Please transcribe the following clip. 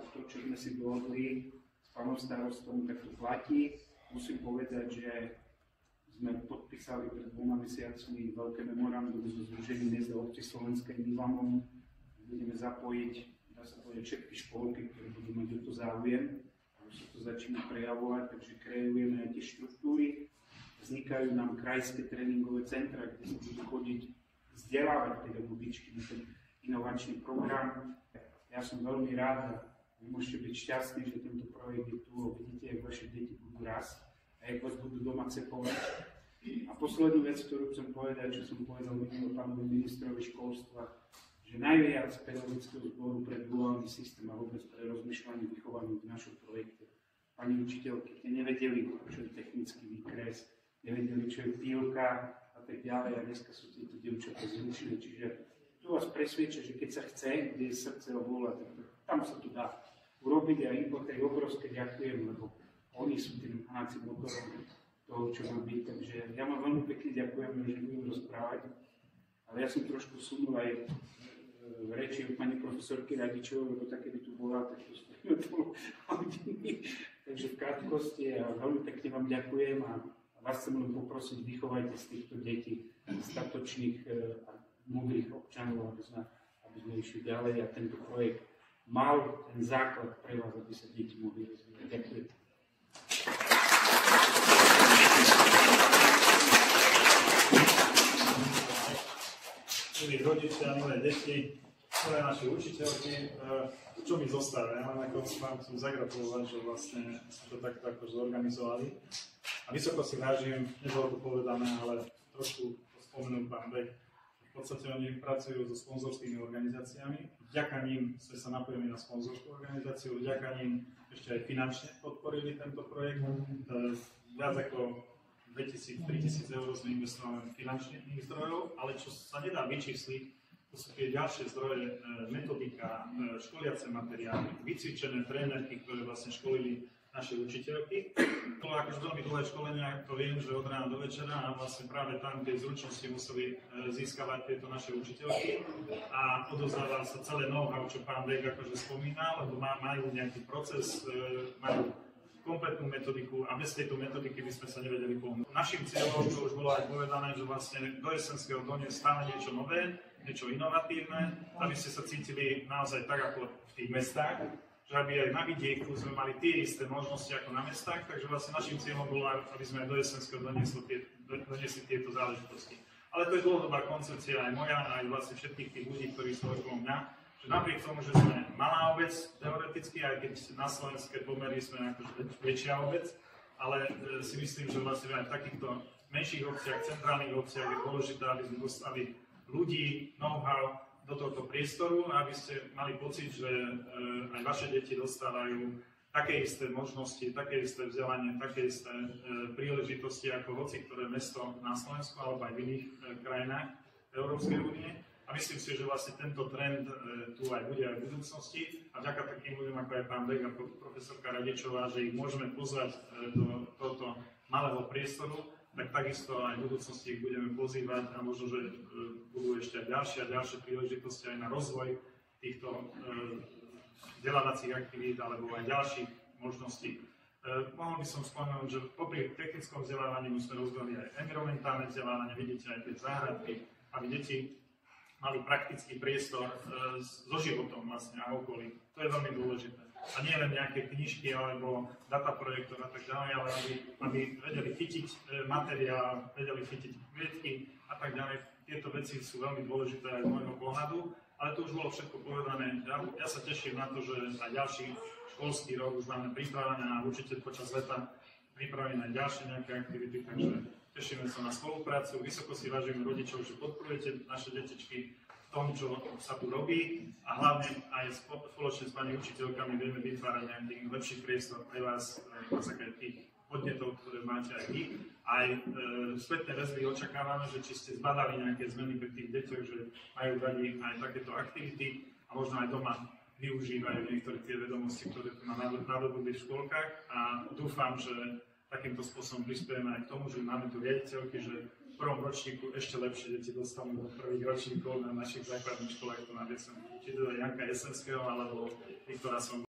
To, čo sme si dohodli s pánom starostom, tak to platí. Musím povedať, že sme podpísali pred 2 mesiacmi veľké memorandum so Združením miest a obcí Slovenskej Milanom. Budeme zapojiť, dá sa povedať, všetky školky, ktoré budú mať o to záujem. Už sa to začína prejavovať, takže kreujeme aj tie štruktúry. Vznikajú nám krajské tréningové centra, kde sa budú chodiť vzdelávať pedagogičky na ten inovačný program. Ja som veľmi rád a vy môžete byť šťastní, že tento projekt je tu a vidíte, jak vaše deti budú rásť a jak vás budú doma cepovať. A poslednú vec, ktorú chcem povedať, čo som povedal minulý pánovi ministrovi školstva, že najviac pedagogického zboru pre duálny systém a vôbec pre rozmýšľanie vychovania v našom projekte. Pani učiteľky, tie nevedeli, čo je technický výkres, nevedeli, čo je pílka a tak ďalej a dneska sú tieto dievčatá zručné, čiže tu vás presvedčia, že keď sa chce, kde je srdce a vôľa, tam sa to dá urobiť a im po tej obrovské ďakujem, lebo oni sú tým hnacím motorom toho, čo má byť. Takže ja vám veľmi pekne ďakujem, že budem rozprávať, ale ja som trošku sunul aj v reči od pani profesorky Radičovej, lebo také by tu bola, tak to stojíme pol hodiny. Takže v krátkosti a veľmi pekne vám ďakujem a vás chcem len poprosiť, vychovajte z týchto detí statočných a múdrych občanov, aby sme išli ďalej a tento projekt mal ten základ pre vás, aby sa deti mohli rozvíjať. Ďakujem. Milí rodičia, milé deti, milé naše učiteľky, čo mi zostáva? Ja len ako vám chcem zagratulovať, že vlastne sme to takto ako zorganizovali. A vysoko si vážim, nebolo to povedané, ale trošku to spomenul pán Beck. V podstate oni pracujú so sponzorskými organizáciami. Vďaka nim sme sa napojili na sponzorskú organizáciu, vďaka nim ešte aj finančne podporili tento projekt. Viac ako 2000–3000 eur sme investovali finančných zdrojov, ale čo sa nedá vyčísliť, to sú tie ďalšie zdroje, metodika, školiace materiály, vycvičené trénerky, ktoré vlastne školili naše učiteľky. To bolo akože veľmi dlhé školenia, to viem, že od rána do večera a vlastne práve tam tie zručnosti museli získavať tieto naše učiteľky a odovzdával sa celé know-how, čo pán Beck akože spomínal, lebo majú nejaký proces, majú kompletnú metodiku a bez tejto metodiky by sme sa nevedeli pomôcť. Našim cieľom, čo už bolo aj povedané, že vlastne do Jesenského doniesť stále niečo nové, niečo inovatívne, aby ste sa cítili naozaj tak ako v tých mestách, že aby aj na vidieku sme mali tie isté možnosti ako na mestách, takže vlastne našim cieľom bolo, aby sme aj do Jesenského doniesli tieto záležitosti. Ale to je dlhodobá koncepcia aj moja, aj vlastne všetkých tých ľudí, ktorí sú okolo mňa, že napriek tomu, že sme malá obec teoreticky, aj keď na slovenské pomery sme akože väčšia obec, ale si myslím, že vlastne aj v takýchto menších obciach, centrálnych obciach je dôležité, aby sme dostali ľudí, know-how do tohto priestoru, aby ste mali pocit, že aj vaše deti dostávajú také isté možnosti, také isté vzdelanie, také isté príležitosti ako hoci ktoré mesto na Slovensku alebo aj v iných krajinách Európskej únie. A myslím si, že vlastne tento trend tu aj bude aj v budúcnosti a vďaka takým ľuďom ako aj pán Beck a profesorka Radičová, že ich môžeme pozvať do tohto malého priestoru, tak takisto aj v budúcnosti ich budeme pozývať a možno, že budú ešte aj ďalšie príležitosti aj na rozvoj týchto vzdelávacích aktivít alebo aj ďalších možností. Mohol by som spomenúť, že popri technickom vzdelávaní sme rozvíjali aj environmentálne vzdelávanie, vidíte aj tie záhradky, aby deti mali praktický priestor so životom vlastne a okolí. To je veľmi dôležité. A nie len nejaké knižky alebo dataprojektor a tak ďalej, ale aby vedeli chytiť materiál, vedeli chytiť kvietky a tak ďalej. Tieto veci sú veľmi dôležité aj z môjho pohľadu, ale to už bolo všetko povedané. Ja sa teším na to, že aj ďalší školský rok už máme pripravené a určite počas leta pripravené aj ďalšie nejaké aktivity, takže tešíme sa na spoluprácu. Vysoko si vážime rodičov, že podporujete naše detičky v tom, čo sa tu robí a hlavne aj spoločne s pani učiteľkami vieme vytvárať nejaký lepší priestor pre vás, aj tých podnetov, ktoré máte aj vy. Aj spätné väzby očakávame, že či ste zbadali nejaké zmeny pri tých deťoch, že majú radi aj takéto aktivity a možno aj doma využívajú niektoré tie vedomosti, ktoré tu nadobudli v škôlkach. A dúfam, že takýmto spôsobom prispiejeme aj k tomu, že máme tu riaditeľky, že v prvom ročníku ešte lepšie deti dostanú do prvých ročníkov na našich základných školách, to na či to je Janka Jesenského alebo Viktora Songo.